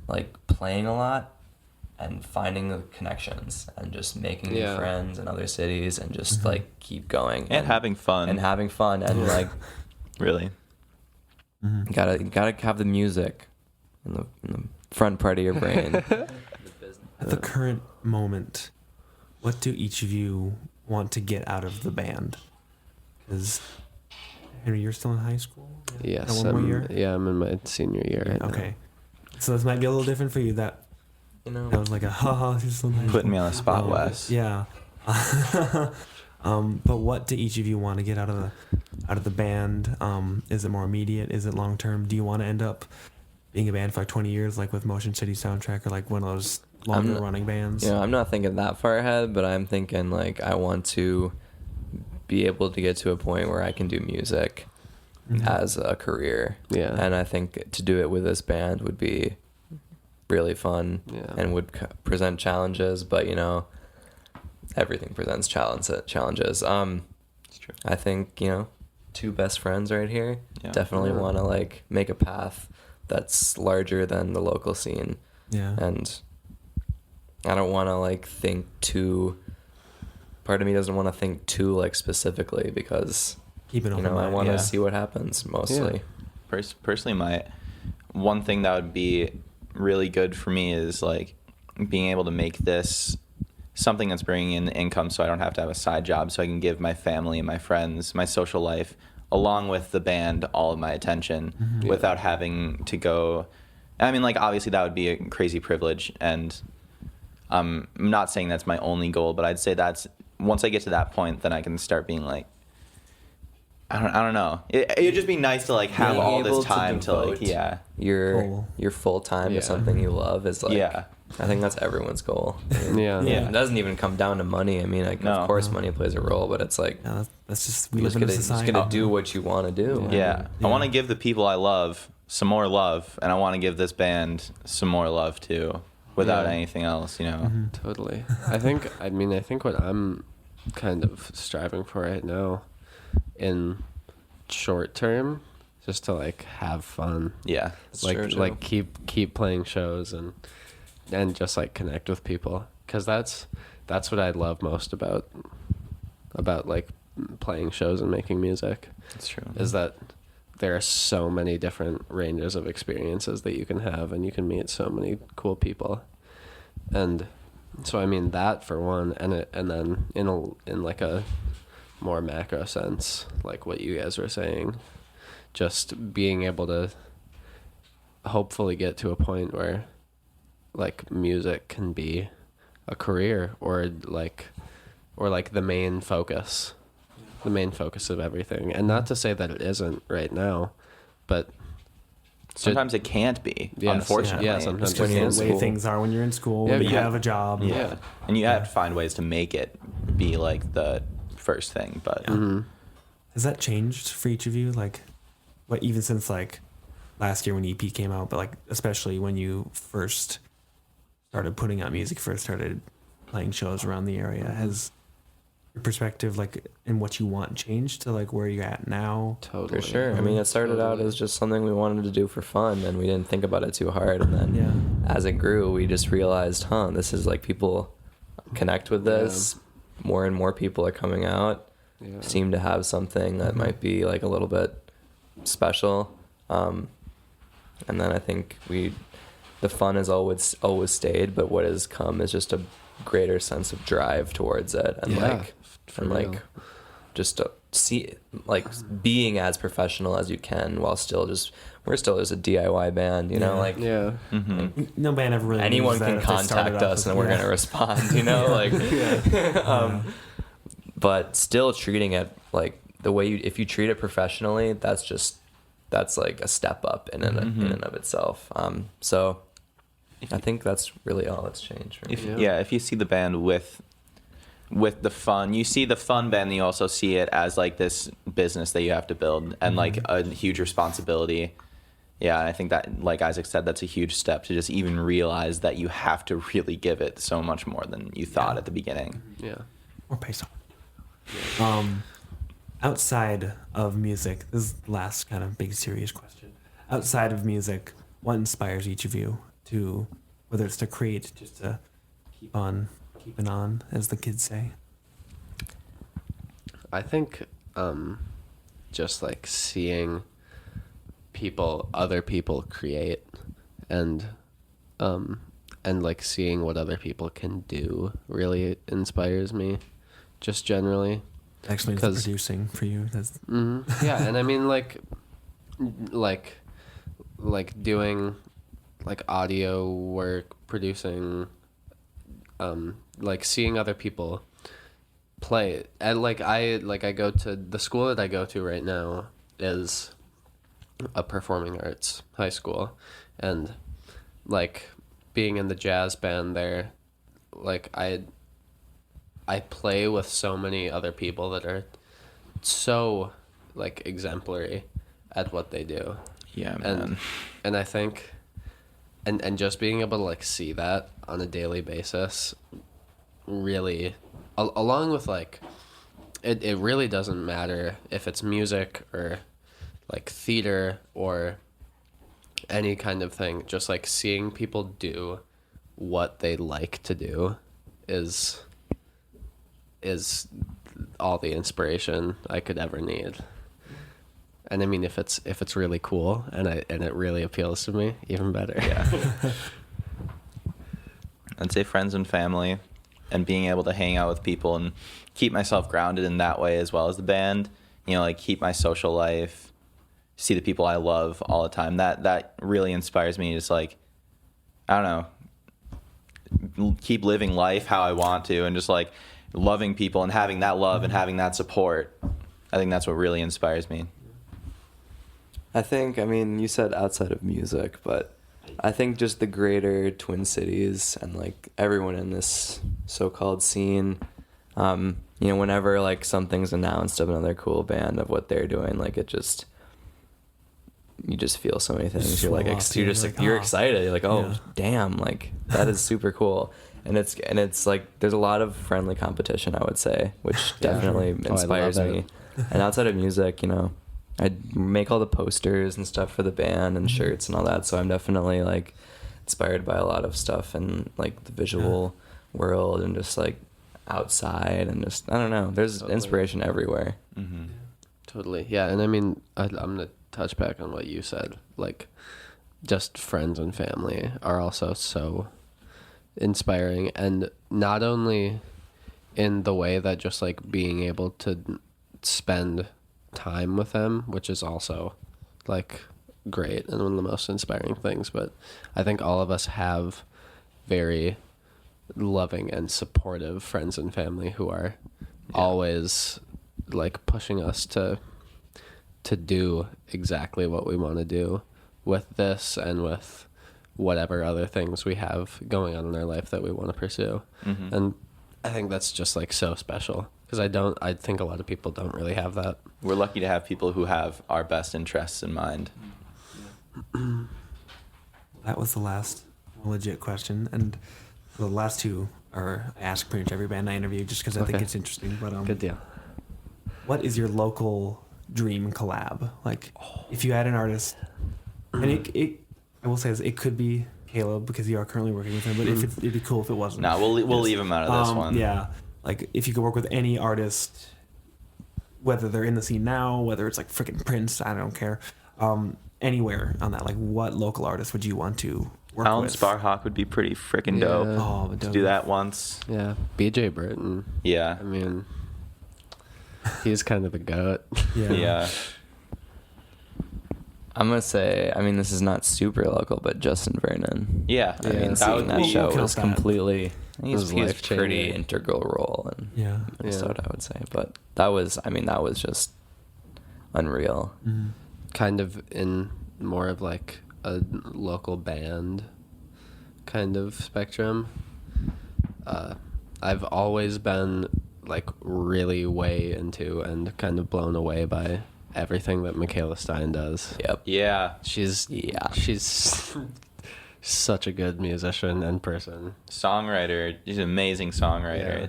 like playing a lot and finding the connections and just making new friends in other cities and just like keep going and having fun and like really gotta have the music in the front part of your brain. At the current moment, what do each of you want to get out of the band? Because Henry, you're still in high school? Yes. One more year? Yeah, I'm in my senior year right now. Okay. So this might be a little different for you. That was like a he's still in high school. putting me on the spot, Wes. Yeah. But what do each of you want to get out of the band? Is it more immediate? Is it long term? Do you want to end up being a band for like 20 years, like with Motion City Soundtrack, or like one of those longer running bands? You know, I'm not thinking that far ahead, but I'm thinking like I want to be able to get to a point where I can do music as a career. Yeah. And I think to do it with this band would be really fun and would present challenges, but you know, everything presents challenges. It's true. I think, you know, two best friends right here definitely want to like make a path that's larger than the local scene. Yeah. And I don't want to like think too, part of me doesn't want to think too like specifically because Keep it open I want to Yeah. see what happens mostly. Personally, my one thing that would be really good for me is like being able to make this something that's bringing in income, so I don't have to have a side job, so I can give my family and my friends, my social life, along with the band, all of my attention without having to go. I mean, like obviously that would be a crazy privilege, and I'm not saying that's my only goal, but I'd say that's once I get to that point, then I can start being like, I don't know. It'd just be nice to like have Being all able this to time to like devote Cool. your full time Yeah. to something you love is like I think that's everyone's goal. Yeah. Yeah. It doesn't even come down to money. I mean, like, No. of course money plays a role, but it's like Yeah, that's just we you're live in a just society. gonna do what you want to do. Yeah. Yeah. I want to give the people I love some more love, and I want to give this band some more love too, without Yeah. anything else, you know. Mm-hmm. Totally. I think what I'm kind of striving for right now in short term, just to like have fun. Yeah. That's true, too. Like keep playing shows and just like connect with people, because that's what I love most about like playing shows and making music, That's true. is that there are so many different ranges of experiences that you can have, and you can meet so many cool people. And so I mean that for one, and then in like a more macro sense, like what you guys were saying, just being able to hopefully get to a point where like music can be a career or like the main focus of everything. And not to say that it isn't right now, but Sometimes it can't be, Yes, unfortunately. yeah, sometimes It's when just you're in the way school. things are when you're in school, Yeah, when you yeah. have a job. Yeah. And you have to find ways to make it be like the first thing, but Mhm. Has that changed for each of you? Like, what even since like last year when EP came out, but like especially when you first started putting out music, first started playing shows around the area, has your perspective like in what you want changed to like where you're at now? Totally. For sure. I mean, it started out as just something we wanted to do for fun, and we didn't think about it too hard. And then Yeah. as it grew, we just realized, this is like people connect with this. more and more people are coming out, seem to have something that might be like a little bit special. And then I think the fun has always stayed, but what has come is just a greater sense of drive towards it, and just being as professional as you can while we're still just a DIY band, you know, like no band ever really anyone can contact us and we're gonna respond, you know, but still treating it like the way if you treat it professionally, that's like a step up in and of itself. So I think that's really all that's changed. For me. If you see the band with the fun, you see the fun band, and you also see it as like this business that you have to build and like a huge responsibility. Yeah, I think that, like Isaac said, that's a huge step to just even realize that you have to really give it so much more than you thought at the beginning. Yeah. Or pay someone. Outside of music, this is the last kind of big serious question. Outside of music, what inspires each of you to, whether it's to create, just to keep on keeping on, as the kids say? I think just like seeing other people create, and like seeing what other people can do really inspires me, just generally. Actually, it's producing for you. That's yeah, and I mean like doing like audio work, producing, like seeing other people play, and I go to the school that I go to right now is a performing arts high school, and like being in the jazz band there, like I play with so many other people that are so like exemplary at what they do. Yeah, man. And I think and just being able to like see that on a daily basis really, along with like it really doesn't matter if it's music or like theater or any kind of thing, just like seeing people do what they like to do is all the inspiration I could ever need. And I mean, if it's really cool and it really appeals to me, even better. Yeah. I'd say friends and family, and being able to hang out with people and keep myself grounded in that way, as well as the band. You know, like keep my social life, see the people I love all the time. That really inspires me. Just like, I don't know, keep living life how I want to, and just like loving people and having that love and having that support. I think that's what really inspires me. I mean, you said outside of music, but I think just the greater Twin Cities and like everyone in this so-called scene, you know, whenever like something's announced of another cool band of what they're doing, like you just feel so many things. You're like, you're excited. You're like, oh, damn, like that is super cool. And it's like there's a lot of friendly competition, I would say, which definitely inspires me. And outside of music, you know, I make all the posters and stuff for the band and shirts and all that. So I'm definitely like inspired by a lot of stuff and like the visual world and just like outside and just, I don't know, there's inspiration everywhere. Mm-hmm. Totally. Yeah. And I mean, I'm going to touch back on what you said. Like just friends and family are also so inspiring, and not only in the way that just like being able to spend time with them, which is also like great and one of the most inspiring things, but I think all of us have very loving and supportive friends and family who are always like pushing us to do exactly what we want to do with this and with whatever other things we have going on in our life that we want to pursue. Mm-hmm. And I think that's just like so special, because I think a lot of people don't really have that. We're lucky to have people who have our best interests in mind. That was the last legit question, and the last two are I ask pretty much every band I interview just because I think it's interesting. But good deal. What is your local dream collab? Like, if you had an artist, and it I will say this, it could be Caleb because you are currently working with him, but if it'd be cool if it wasn't. No, we'll leave him out of this one. Yeah, Like if you could work with any artist, whether they're in the scene now, whether it's like freaking Prince, I don't care, anywhere on that, like what local artist would you want to work Alan with? Sparhawk would be pretty freaking Yeah. dope. Oh, To dope. do that once. Yeah, BJ Burton. Yeah. I mean, he's kind of the goat. Yeah. I'm gonna say, I mean, this is not super local, but Justin Vernon. Yeah. I Yeah, mean, that seeing would- that we'll show count was that. completely. was He's life-changing. pretty integral role in Yeah. Minnesota, I would say. But that was just unreal. Mhm. Kind of in more of like a local band kind of spectrum. I've always been like really way into and kind of blown away by everything that Michaela Stein does. Yep. Yeah. She's such a good musician and person. Songwriter. She's an amazing songwriter.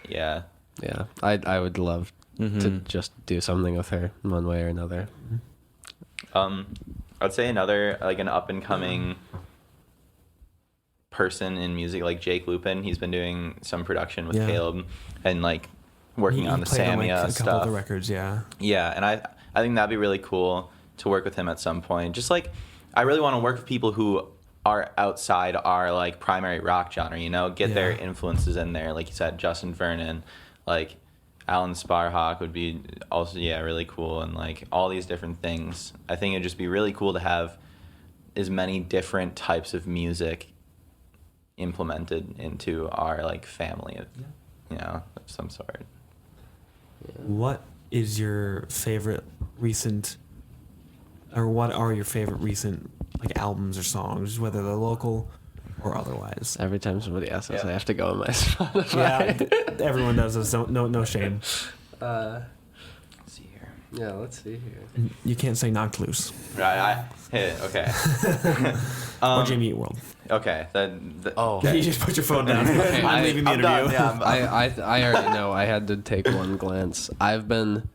Yeah. Yeah, I would love to just do something with her in one way or another. I'd say another, like an up and coming person in music, like Jake Lupin. He's been doing some production with Yeah. Caleb and like working He on the played Samia like, a couple stuff. of the records, yeah. Yeah, and I think that'd be really cool to work with him at some point. Just like I really want to work with people who are outside our like primary rock genre, you know, get their Yeah. influences in there. Like you said, Justin Vernon, like Alan Sparhawk would be also really cool, and like all these different things. I think it'd just be really cool to have as many different types of music implemented into our like family of, you know, of some sort. What is your favorite recent, or what are your favorite recent like albums or songs, whether they're local or otherwise? Every time somebody asks us, Yeah. I have to go on my Spotify. Yeah, everyone does this. No shame. Let's see here. Yeah, let's see here. And you can't say knocked loose Right, I hit it. Okay. or Jamie Eat World. Okay. Oh. You just put your phone down. Okay, I'm leaving the I'm interview. done. Yeah, I already know. I had to take one glance. I've been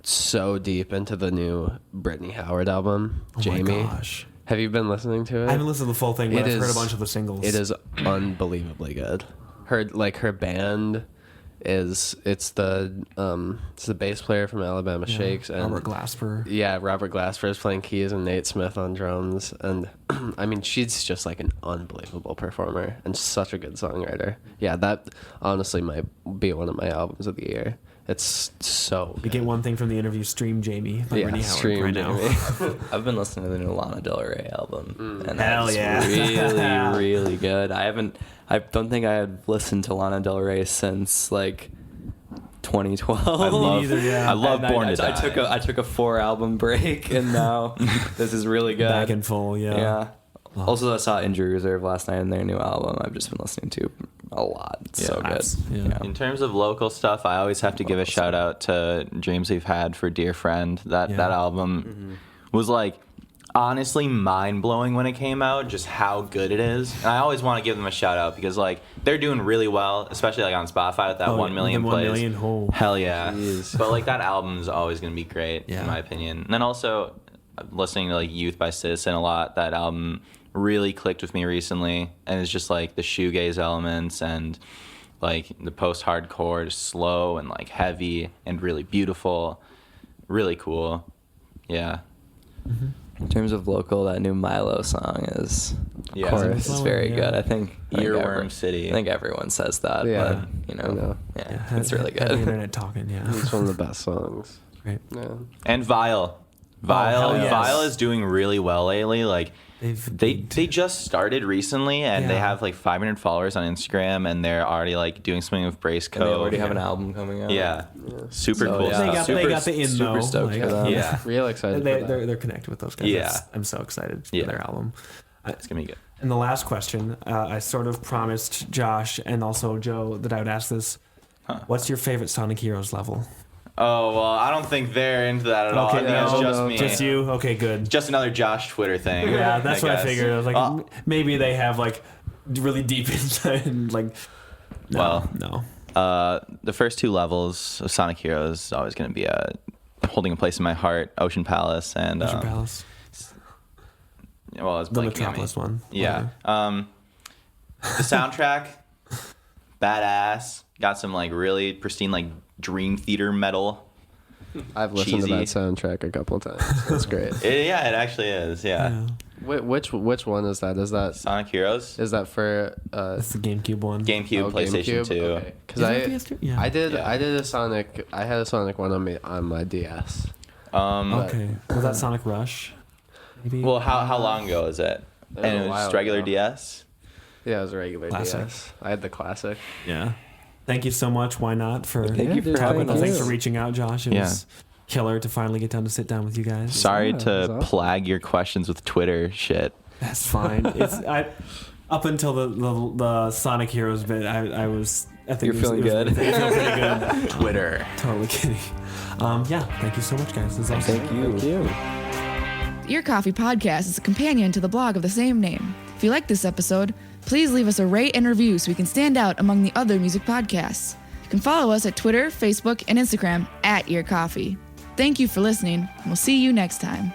so deep into the new Brittany Howard album, Oh Jamie. my gosh. Have you been listening to it? I haven't listened to the full thing, but It I've heard a is- bunch of the singles. It is unbelievably good. Her band is it's the bass player from Alabama Yeah, Shakes and Robert Glasper. yeah, Robert Glasper is playing keys and Nate Smith on drums, and I mean she's just like an unbelievable performer and such a good songwriter. Yeah, that honestly might be one of my albums of the year. It's so You good. get one thing from the interview. Stream Jamie by Yeah, Brittany Howard stream right now. Jamie. I've been listening to the new Lana Del Rey album, and Hell that's yeah. really, really good. I don't think I had listened to Lana Del Rey since like 2012. I love, neither, yeah. I love And Born I, to I Die. took a 4-album break, and now this is really good. Back in full, yeah. Yeah. Also, I saw Injury Reserve last night in their new album. I've just been listening to a lot. It's so good. Yeah. In terms of local stuff, I always have to give a shout out to Dreams We've Had for Dear Friend. That album was like honestly mind blowing when it came out, just how good it is. And I always want to give them a shout out because like they're doing really well, especially like on Spotify with that 1 million the 1 plays. million, oh. Hell yeah. Jeez. But like that album is always going to be great Yeah. in my opinion. And then also I'm listening to like Youth by Citizen a lot. That album really clicked with me recently, and it's just like the shoegaze elements and like the post-hardcore, just slow and like heavy and really beautiful, really cool. Yeah. In terms of local, that new Milo song is Yeah. chorus is very Yeah. good. I think Earworm City. I think everyone says that, Yeah. but you I know, know. yeah, Yeah, it's really have the good. internet talking, yeah. It's one of the best songs. Great. Yeah. And Vile. hell yes. Vile is doing really well lately. Like they They've just started recently, and they Yeah. have like 500 followers on Instagram, and they're already like doing something with Brace And they Code. already have an album coming out. Yeah. Super So, cool yeah. stuff. they got the in super though. stoked like, for them. Yeah. Real excited for that. they're connected with those guys. Yeah. I'm so excited for Yeah. their album. It's gonna be good. And the last question, I sort of promised Josh and also Joe that I would ask this. Huh. What's your favorite Sonic Heroes level? Oh well, I don't think they're into that at all. I think it's no, just no. me. Just you? Okay, good. Just another Josh Twitter thing. Yeah, that's what I guess. figured. I was like, Oh, maybe they have like really deep insight and like. No, Well, no. the first two levels of Sonic Heroes is always going to be holding a place in my heart. Ocean Palace and Ocean Palace, well, it's the blanking on me. Metropolis one. Yeah. The soundtrack, badass. got some like really pristine like Dream Theater metal. I've listened Cheesy. to that soundtrack a couple times. That's great. It actually is. Yeah. Which one is that? Is that Sonic Heroes. is that for That's the GameCube one. GameCube, PlayStation 2. Because Is it PS2? Yeah. I did Yeah. I did a Sonic. I had a Sonic one on my DS. Okay. Was that Sonic Rush? Maybe. Well, how long ago is it? was And a it was while just regular ago. DS. Yeah, it was a regular Classic. DS. I had the classic. Yeah. Thank you so much. Why not for Thank you for having having us. us. Thanks for reaching out, Josh. It Yeah. was killer to finally get down to sit down with you guys. Sorry Yeah, to that's awesome. plag your questions with Twitter shit. That's fine. Up until the Sonic Heroes bit, I think You're feeling good? I feel pretty good. Twitter. Totally kidding. Yeah. Thank you so much, guys. This is awesome. Thank you. Thank you. The Ear Coffee Podcast is a companion to the blog of the same name. If you like this episode, please leave us a rate and review so we can stand out among the other music podcasts. You can follow us at Twitter, Facebook, and Instagram @EarCoffee. Thank you for listening, and we'll see you next time.